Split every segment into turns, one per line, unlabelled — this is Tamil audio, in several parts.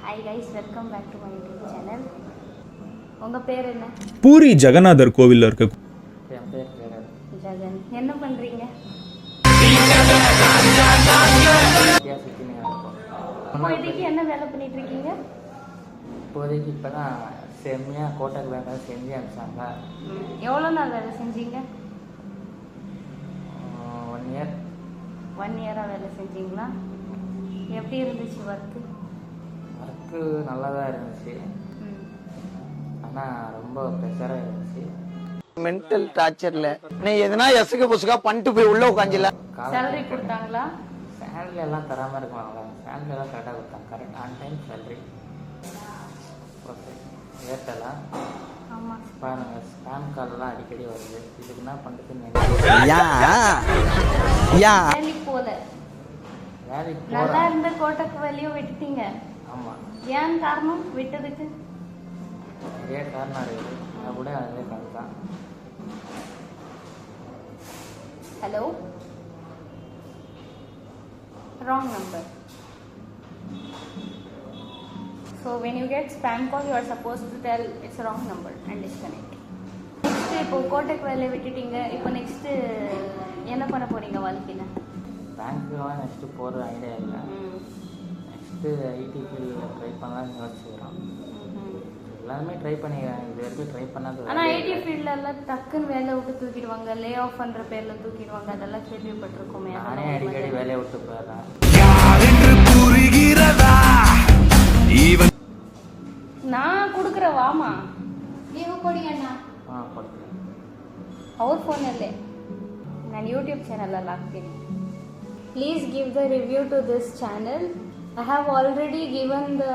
Hi guys, welcome back to my YouTube channel. உங்க பேர் என்ன?
பூரி ஜெகநாதர் கோவில்ல இருக்க
என் பேர்
ஜெகன். என்ன பண்றீங்க? இப்போதைக்கு என்ன வேலை பண்ணிட்டு இருக்கீங்க?
இப்போதைக்கு இப்போதான் செம்மையாக கோட்டக்கு வேலை செஞ்சு அனுப்பிச்சாங்க.
எவ்வளோ நாள் வேலை செஞ்சீங்க?
1 year.
1 year-ஆ வேலை செஞ்சீங்களா? எப்படி இருந்துச்சு ஒர்க்கு?
ஒர்க்கு நல்லா தான் இருந்துச்சு, ஆனால் ரொம்ப ப்ரெஷராக இருந்துச்சு.
மென்டல் டார்ச்சர்ல நீ எதனா எசுக்கு புசுக்கா பண்ணிட்டு போய் உள்ள உட்காந்துல.
சேலரி கொடுத்தாங்களா?
சேலரி எல்லாம் தராமல் இருக்காங்களா? சேலரி எல்லாம் கரெக்டாக கொடுத்தாங்க, correct on time salary. Okay, ஏர்டெல்லாம்
ஆமாம்.
பாருங்க, ஸ்பேம் கால்லாம் அடிக்கடி வருது. இதுக்கு என்ன பண்ணுறதுன்னு
வேலைக்கு போகல.
வேலைக்கு
நல்லா
போகிறேன்.
இருந்த கோட்டக்கு வேலையும் விட்டுட்டீங்க.
ஆமாம்,
ஏன் காரணம் விட்டதுக்கு?
நிறைய காரணம் இருக்குது, அதை கூட அதே காரணம் தான்.
Hello? Wrong number. So when you get spam call, you are supposed to tell it's a wrong number and disconnect. Next, இப்போ கோட்டக் வேலையை விட்டுட்டீங்க. இப்போ நெக்ஸ்ட் என்ன பண்ண போறீங்க வாழ்க்கையில?
பேங்க்குலாம் நெக்ஸ்ட்டு போகிற ஐடியா இல்லை. நெக்ஸ்ட்டு ஐடி ஃபீல்டில் ட்ரை பண்ணலாம்னு யோசிச்சுக்கிறோம். எல்லாருமே ட்ரை பண்ணிக்கிறேன், இது வரைக்கும் ட்ரை பண்ணாது.
ஆனால் ஐடி ஃபீல்டில் எல்லாம் டக்குன்னு வேலை விட்டு தூக்கிடுவாங்க, லே ஆஃப் பண்ணுற பேரில் தூக்கிடுவாங்க, அதெல்லாம் கேள்விப்பட்டிருக்கோமே.
நானே அடிக்கடி வேலையை விட்டு போயிடுறேன்.
நான் கொடுக்குற வாமா ನೀವು ಕೊಡಿ ಅಣ್ಣ.
கொடுக்குறேன்.
ಅವ್ರ ಫೋನಲ್ಲೇ ನಾನು ಯೂಟ್ಯೂಬ್ ಚಾನಲಲ್ಲಿ ಹಾಕ್ತೀನಿ. Please give the review to this channel. I have already given the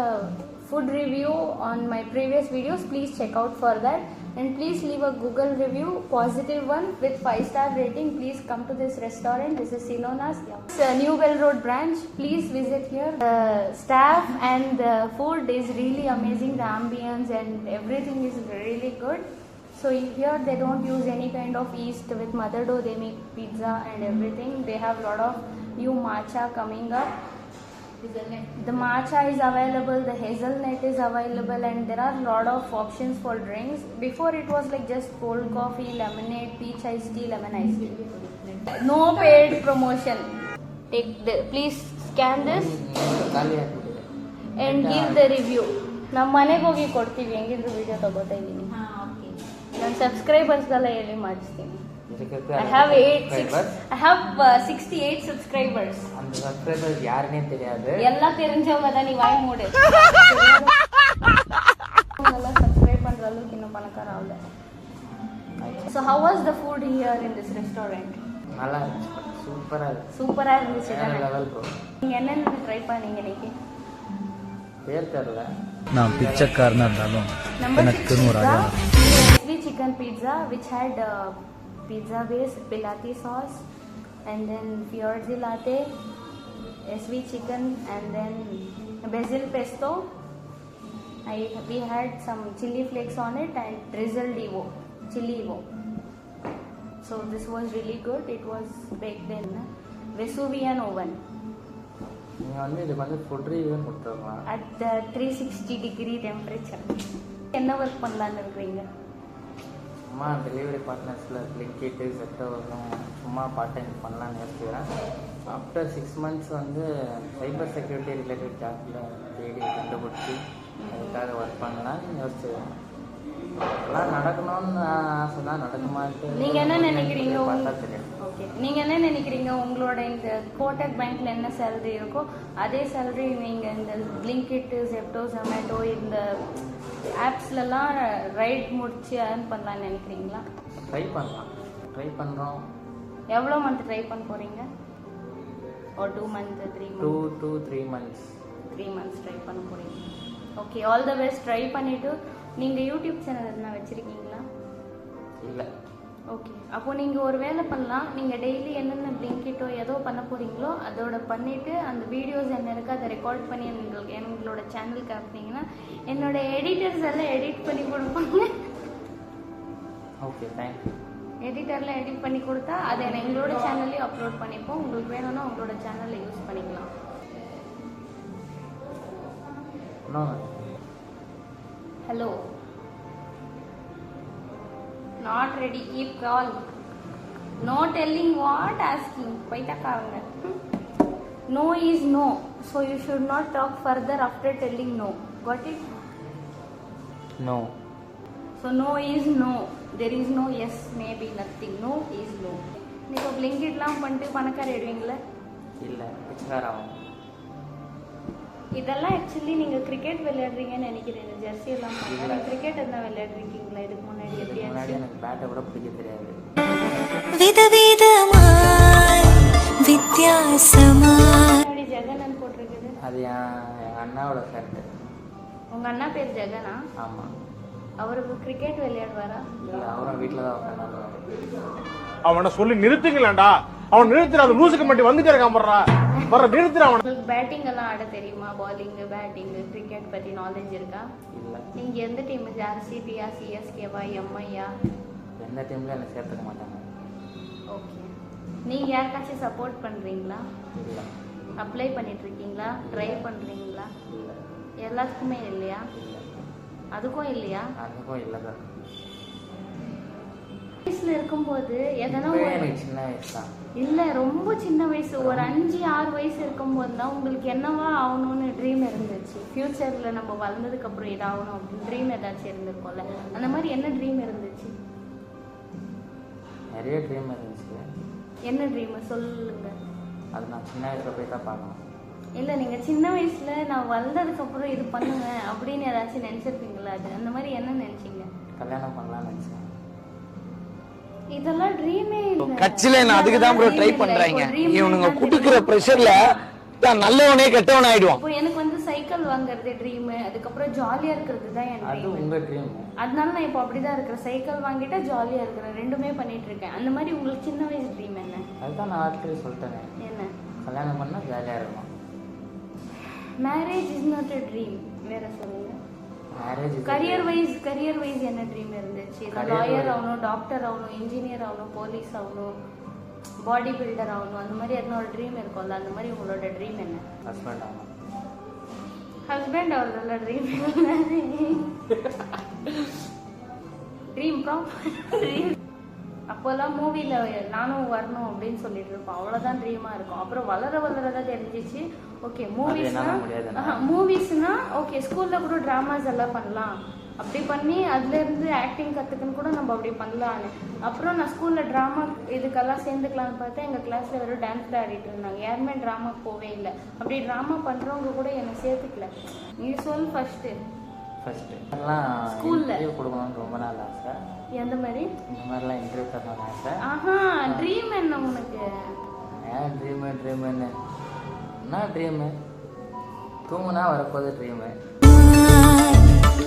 food review on my previous videos. Please check out for that, and please leave a Google review, positive one with 5-star rating. Please come to this restaurant. This is Sinona's. It's a New Bell Road branch. Please visit here. The staff and the food is really amazing. The ambience and everything is really good. So here they don't use any kind of yeast. With mother dough they make pizza and everything. They have a lot of new matcha coming up. The matcha is available, the hazelnut is available, and there are a lot of options for drinks. Before it was like just cold coffee, lemonade, peach iced tea, lemon iced tea. No paid promotion. Please scan this and give the review. ನಮ್ಮ ಮನೆಗೆ ಹೋಗಿ ಕೊಡ್ತೀವಿ, ಹೆಂಗಿದ್ರು ವಿಡಿಯೋ ತಗೋತಾ ಇದ್ದೀನಿ. ನನ್ನ ಸಬ್ಸ್ಕ್ರೈಬರ್ಸ್ಗೆಲ್ಲ ಹೇಳಿ ಮಾಡಿಸ್ತೀನಿ. I have 68 subscribers.
அந்த சப்ஸ்கிரைபர்ஸ் யாருன்னே தெரியாது.
எல்லாம் தெரிஞ்சவங்க தான். நீ வாய் மூடு. எல்லாம் சப்ஸ்கிரைப் பண்ற அளவுக்கு இன்னும் பணக்கார ஆகல. So how was the food here in this restaurant?
நல்லா இருந்துச்சு,
சூப்பரா இருந்துச்சு.
வேற லெவல் ப்ரோ.
நீங்க என்னென்ன ட்ரை பண்ணீங்க இன்னைக்கு?
பேர் தெரியல.
நான் பிச்சைக்காரனா இருந்தாலும் எனக்குன்னு ஒரு அடையாளம்.
SV chicken pizza which had pizza base, pilati sauce, and then fiorzi latte, SV chicken, and then basil pesto. We had some chili flakes on it and drizzled chili evo. So this was really good. It was baked in Vesuvian oven.
நீங்க வந்து இதுக்கு வந்து ஃபுட் ரிவ்யூ கொடுத்துருக்கலாம்.
At the 360 degree temperature. என்ன ஒர்க் பண்ணலான்னு இருக்கீங்க?
சும்மா டெலிவரி பார்ட்னர்ஸில் பிளிங்கிட்டு செட்டோ சும்மா பார்ட் டைம் பண்ணலான்னு யோசிச்சுக்கிறேன். ஆஃப்டர் 6 months வந்து சைபர் செக்யூரிட்டி ரிலேட்டட் ஜாப்பில் தேடி கண்டுபிடிச்சி அதுக்காக ஒர்க் பண்ணலான்னு யோசிச்சுக்கிறேன். எல்லாம் நடக்கணும்னு ஆசை தான், நடக்குமான்ட்டு
நீங்க என்ன நினைக்கிறீங்க?
பார்த்தா தெரியும்.
ஓகே, நீங்க என்ன நினைக்கிறீங்க? உங்களோட இந்த கோட்டக் பேங்க்ல என்ன சேலரி இருக்கோ அதே சேலரி நீங்க இந்த பிளிங்கிட், ஜெப்டோ, ஜொமேட்டோ இந்த ஆப்ஸ்லலாம் ரைட் முடிச்சு ஏர்ன் பண்ணலாம்னு நினைக்கிறீங்களா?
ட்ரை பண்ணுறோம்.
எவ்வளோ மந்த் ட்ரை பண்ண போறீங்க? ஒரு 2 months, 3 months?
2 to 3 months.
3 months try பண்ண போறீங்க. Okay, all the best. Try பண்ணிட்டு நீங்க யூடியூப் சேனல் எதுனா வச்சிருக்கீங்களா?
இல்லை.
ஓகே, அப்போ நீங்கள் ஒரு வேலை பண்ணலாம். நீங்கள் டெய்லி என்னென்ன பிளிங்கிட்டோ ஏதோ பண்ண போகிறீங்களோ அதோட பண்ணிவிட்டு அந்த வீடியோஸ் என்ன இருக்கோ அதை ரெக்கார்ட் பண்ணி எங்களோட சேனலுக்கு அனுப்புனீங்கன்னா என்னோட எடிட்டர்ஸ் எல்லாம் எடிட் பண்ணி கொடுப்பாங்க.
Okay, thank you.
எடிட்டரில் எடிட் பண்ணி கொடுத்தா அதை எங்களோட சேனல்லையும் அப்லோட் பண்ணிப்போம். உங்களுக்கு வேணும்னா உங்களோட சேனலில் யூஸ் பண்ணிக்கலாம்.
No.
Hello, not ready, keep call. No telling what, asking. போயிட்டாக்காங்க. No is no, so you should not talk further after telling no. Got it?
No.
So no is no. There is no yes, maybe, nothing. No is no. நீங்க பிளிங்கிட்லாம் பண்ணிட்டு பணக்கார ஆயிடுவீங்களா?
இல்லை, பிச்சைக்கார ஆகும்.
இதெல்லாம் ஆக்சுவலி நீங்க கிரிக்கெட் விளையாடுறீங்கன்னு நினைக்கிறேன். ஜெர்சி எல்லாம் பண்ணா கிரிக்கெட் என்ன விளையாடுறீங்களா இதுக்கு முன்னாடி?
இதுக்கு முன்னாடி
எப்படியாச்சு
எனக்கு பேட்டை கூட பிடிக்க தெரியாது.
விதவிதமாய் வித்தியாசமாய்
முன்னாடி ஜெகன் போட்டிருக்குது.
அது என் அண்ணாவோட ஷர்ட்டு.
உங்க அண்ணா பேர் ஜெகனா?
ஆமாம்.
அவருக்கு கிரிக்கெட் விளையாடுவாரா?
இல்லை, அவரும் வீட்டில் தான் உட்காந்து.
அவனை சொல்லி நிறுத்துங்களேன்டா. அவன் நிறுத்துற அந்த லூசுக்கு மட்டும் வந்துட்டே இருக்கான். வர நிறுத்துற அவனை.
உங்களுக்கு பேட்டிங் எல்லாம் ஆட தெரியுமா? பாலிங், பேட்டிங், கிரிக்கெட் பத்தி நாலேஜ் இருக்கா?
இல்லை.
நீங்க எந்த டீம்? ஆர்சிபியா, சிஎஸ்கேவா, எம்ஐயா?
எந்த டீம்ல என்னை சேர்த்துக்க மாட்டாங்க.
ஓகே. நீங்க யாருக்காச்சும் சப்போர்ட் பண்றீங்களா?
இல்லை.
அப்ளை பண்ணிட்டு இருக்கீங்களா? ட்ரை பண்றீங்களா?
இல்லை.
எல்லாத்துக்குமே இல்லையா?
இல்லை.
அதுக்கும் இல்லையா?
அதுக்கும் இல்லை தான்.
வயசுல இருக்கும்போது எதனா
எனக்கு சின்ன வயசு தான்.
இல்ல, ரொம்ப சின்ன வயசு, ஒரு 5-6 வயசு இருக்கும்போது தான் உங்களுக்கு என்னவா ஆகணும்னு ட்ரீம் இருந்துச்சு. ஃபியூச்சர்ல நம்ம வளர்ந்ததுக்கு அப்புறம் இதாகணும் அப்படின்னு ட்ரீம் ஏதாச்சும் இருந்திருக்கும்ல. அந்த மாதிரி என்ன ட்ரீம் இருந்துச்சு?
நிறைய ட்ரீம் இருந்துச்சு.
என்ன ட்ரீம் சொல்லுங்க.
அது நான் சின்ன வயசுல போய் தான் பார்க்கணும்.
இல்ல, நீங்க சின்ன வயசுல நான் வளர்ந்ததுக்கு அப்புறம் இது பண்ணுவேன் அப்படின்னு ஏதாச்சும் நினைச்சிருப்பீங்களா? அது அந்த மாதிரி என்ன நினைச்சீங்க?
கல்யாணம் பண்ணலாம்னு நினைச்சேன்.
இதெல்லாம் ட்ரீமே இல்ல.
கட்சியில நான் அதுக்கு தான் ப்ரோ ட்ரை பண்றாங்க. இவனுங்க குடுக்குற பிரஷர்ல தான் நல்லவனே கெட்டவன் ஆயிடுவான்.
இப்போ எனக்கு வந்து சைக்கிள் வாங்குறது ட்ரீம், அதுக்கப்புறம் ஜாலியா இருக்கிறது தான் என்
அது
ட்ரீம்.
உங்க ட்ரீம்.
அதனால நான் இப்போ அப்படிதான் இருக்கிறேன். சைக்கிள் வாங்கிட்டா ஜாலியா இருக்கிறேன், ரெண்டுமே பண்ணிட்டு இருக்கேன். அந்த மாதிரி உங்களுக்கு சின்ன வயசு ட்ரீம் என்ன?
அதுதான் நான் ஆல்ரெடி சொல்லிட்டேன்.
என்ன?
கல்யாணம் பண்ணா ஜாலியா இருக்கும்.
Marriage is not a dream. வேற சொல்லுங்க.
மேரேஜ்
கரியர் வைஸ் என்ன ட்ரீம் இருந்துச்சு? லாயர் ஆகணும், டாக்டர் ஆகணும், இன்ஜினியர் ஆகணும், போலீஸ் ஆகணும், பாடி பில்டர் ஆகணும், அந்த மாதிரி எதனா ஒரு ட்ரீம் இருக்கும்ல. அந்த மாதிரி உங்களோட ட்ரீம் என்ன?
ஹஸ்பண்ட் ஆகணும்.
ஹஸ்பண்ட் ஆகிறதுல ட்ரீம் ட்ரீம் ப்ராப்பர். அப்போல்லாம் மூவில நானும் வரணும் அப்படின்னு சொல்லிட்டு இருப்போம். அவ்வளவுதான் ட்ரீமா இருக்கும். அப்புறம் வளரதான் தெரிஞ்சிச்சு. ஓகே, மூவிஸ்னா ஓகே, ஸ்கூல்ல கூட டிராமாஸ் எல்லாம் பண்ணலாம். அப்படி பண்ணி அதுல இருந்து ஆக்டிங் கத்துக்குன்னு கூட நம்ம அப்படி பண்ணலான்னு. அப்புறம் நான் ஸ்கூல்ல டிராமா இதுக்கெல்லாம் சேர்ந்துக்கலாம்னு பார்த்தா எங்க கிளாஸ்ல வெறும் டான்ஸ் தான் ஆடிட்டு இருந்தாங்க. யாருமே டிராமா போவே இல்லை. அப்படி டிராமா பண்றவங்க கூட என்னை சேர்த்துக்கல. நீ சொல் ஃபர்ஸ்ட். ஸ்கூல்ல
இன்டர்வியூ கொடுக்கணும்னு ரொம்ப நாள் ஆசை.
எந்த மாதிரி?
இந்த மாதிரிலாம் இன்டர்வியூ தரணும்னு ஆசை.
ஆஹா, ட்ரீம் என்ன உனக்கு?
ஏன் ட்ரீமு என்ன ட்ரீமு? தூங்குனா வரப்போகுது ட்ரீமு.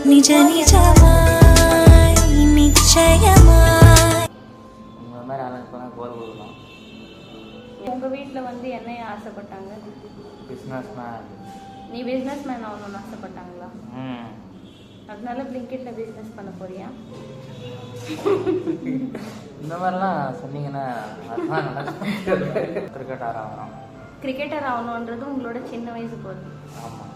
நிஜ நிஜமாய் நிச்சயமாய்
உங்களை மாதிரி ஆளுங்கெல்லாம் கோல் கொடுக்கணும்.
உங்க வீட்டுல வந்து என்ன ஆசைப்பட்டாங்க?
Business man.
நீ பிசினஸ் மேன் ஆகணும்னு ஆசைப்பட்டாங்களா?
ம்.
அதனால பிளிங்கிட்ல பிசினஸ் பண்ண போறியா?
இந்த மாதிரிலாம் சொன்னீங்கன்னா அதுதான் கிரிக்கெட்டர் ஆகணும்.
கிரிக்கெட்டர் ஆகணுன்றது உங்களோட சின்ன வயசு போகுது.
ஆமாம்.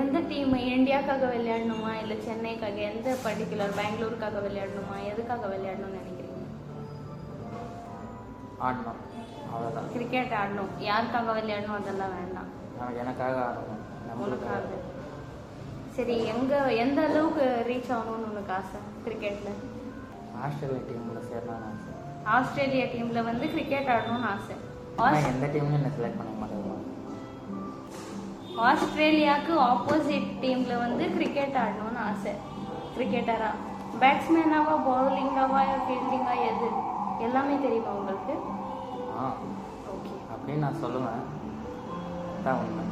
எந்த டீம்? இந்தியாக்காக விளையாடணுமா இல்லை சென்னைக்காக? எந்த பர்டிகுலர் பெங்களூருக்காக விளையாடணுமா? எதுக்காக விளையாடணும்னு நினைக்கிறீங்க?
ஆடணும், அவ்வளோதான்.
கிரிக்கெட் ஆடணும். யாருக்காக விளையாடணும் அதெல்லாம் வேண்டாம்.
எனக்காக ஆடணும், நம்மளுக்காக.
உனக்காக. சரி, எந்த அளவுக்கு ரீச் ஆகணும்னு உனக்கு ஆசை கிரிக்கெட்ல?
ஆஸ்திரேலியா டீமில் சேரணும்னு ஆசை.
ஆஸ்திரேலியா டீம்ல வந்து கிரிக்கெட் ஆடணும்னு ஆசை.
ஆனால் எந்த டீம்லையும் என்ன செலக்ட் பண்ண மாட்டேங்க.
ஆஸ்திரேலியாவுக்கு ஆப்போசிட் டீம்ல வந்து கிரிக்கெட் ஆடணும்னு ஆசை. கிரிக்கெட்டரா? பேட்ஸ்மேனாவா, பவுலிங்காவா, ஃபீல்டிங்கா, எது? எல்லாமே தெரியுமா உங்களுக்கு?
ஓகே, அப்படின்னு நான் சொல்லுவேன். அதான் உண்மை.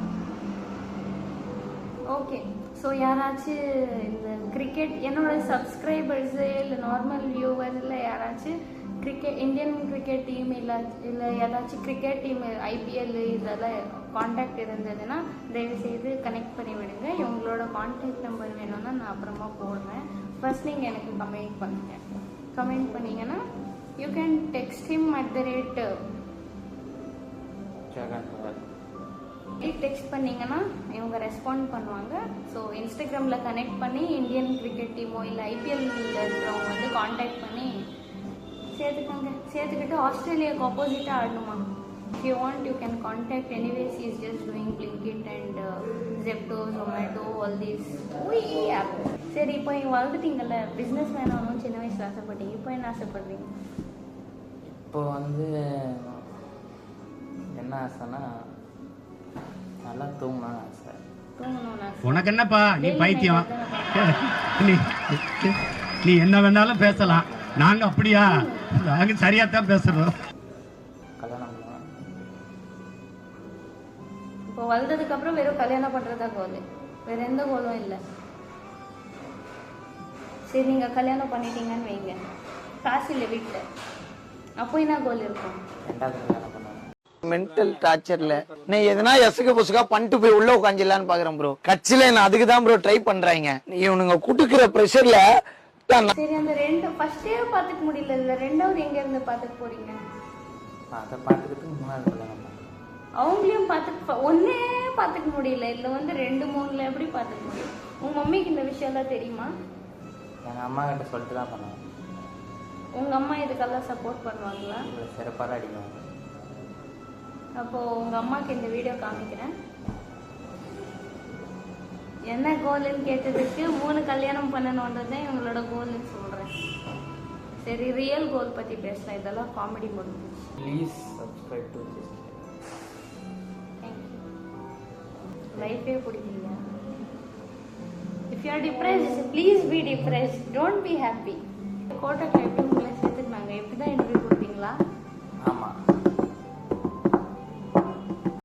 ஓகே, ஸோ யாராச்சும் இந்த கிரிக்கெட் என்னோட சப்ஸ்கிரைபர்ஸு இல்லை நார்மல் வியூவர்ஸில் யாராச்சும் இந்தியன் கிரிக்கெட் டீம் இல்லை ஏதாச்சும் கிரிக்கெட் டீம் ஐபிஎல் இதெல்லாம் காண்டாக்ட் இருந்ததுன்னா தயவுசெய்து கனெக்ட் பண்ணி விடுங்க. இவங்களோட கான்டாக்ட் நம்பர் வேணும்னா நான் அப்புறமா போடுறேன். ஃபர்ஸ்ட் நீங்கள் எனக்கு கமெண்ட் பண்ணுங்கள். கமெண்ட் பண்ணிங்கன்னா you can text him @
Jagan.
Text பண்ணீங்கன்னா இவங்க ரெஸ்பாண்ட் பண்ணுவாங்க. ஸோ இன்ஸ்டாகிராமில் கனெக்ட் பண்ணி இந்தியன் கிரிக்கெட் டீமோ இல்லை ஐபிஎல்ல இருக்கிறவங்க வந்து காண்டாக்ட் பண்ணி சேர்த்துக்கிட்டு ஆஸ்திரேலியாவுக்கு ஆப்போசிட்டாக ஆடணுமா. If you want, you can contact. Anyways, he is just doing Blinkit and Zepto, Zomato, all these. சரி, இப்போ நீங்கள் வளர்ந்துட்டீங்கல்ல, பிஸ்னஸ் வேணாலும் சின்ன வயசில் ஆசைப்பட்டீங்க, இப்போ என்ன ஆசைப்படுறீங்க?
இப்போ வந்து என்ன ஆசைன்னா நல்லா தூங்கணும்னு ஆசை.
தூங்கணும்னு ஆசை.
உனக்கு என்னப்பா நீ பைத்தியம், நீ என்ன வேணாலும் பேசலாம், நாங்க அப்படியா? நாங்க சரியா தான் பேசுறோம்.
கல்யாணம் பண்ணுவேன்.
இப்போ வளர்ந்ததுக்கு அப்புறம் வெறும் கல்யாணம் பண்றதா கோல், வேற எந்த கோலும் இல்லை. சரி, நீங்க கல்யாணம் பண்ணிட்டீங்கன்னு வைங்க, காசு இல்லை வீட்டில், அப்போ என்ன கோல் இருக்கும்?
ரெண்டாவது கல்யாணம் பண்ணுவேன்.
மென்டல் டார்ச்சர்ல நீ எதனா எசுக்கு புசுக்கா பண்ணிட்டு போய் உள்ள உட்காந்துலான்னு பாக்குறேன் ப்ரோ. கட்சியில நான் அதுக்கு தான் ப்ரோ ட்ரை பண்றாங்க. இவனுங்க குடுக்குற பிரஷர்ல
சரி, அந்த ரெண்டு ஃபர்ஸ்டே பார்த்துக்க முடியல, இல்லை ரெண்டாவது எங்க இருந்து பார்த்துக்க போறீங்க?
அதை பார்த்துக்கிட்டு மூணாவது கல்யாணம் பண்ணேன்.
அவங்களையும் ஒன்னே பார்த்துக்க முடியல, இல்லை வந்து 2-3 எப்படி பார்த்துக்க முடியும்? உங்க மம்மிக்கு இந்த விஷயம்லாம் தெரியுமா?
எங்கள் அம்மா கிட்ட சொல்லிட்டு தான் பண்ணேன்.
உங்க அம்மா இதுக்கெல்லாம் சப்போர்ட் பண்ணுவாங்களா?
இவ்வளோ சிறப்பாக அடிக்குவாங்க.
அப்போ உங்க அம்மாக்கு இந்த வீடியோ காமிக்கிறேன். என்ன கோல்னு கேட்டதுக்கு 3 கல்யாணம் பண்ணணுன்றது தான் இவங்களோட கோல்னு சொல்றேன். சரி, ரியல் கோல் பத்தி பேசலாம், இதெல்லாம் காமெடி முடிஞ்சிச்சு.
Please subscribe to this.
லைஃபே பிடிக்கலையா? If you are depressed, please be depressed, don't be happy. கோட்டை எப்படி உங்களை சேர்த்துக்கினாங்க? எப்படி தான் இன்டர்வியூ கொடுத்தீங்களா?
ஆமாம்.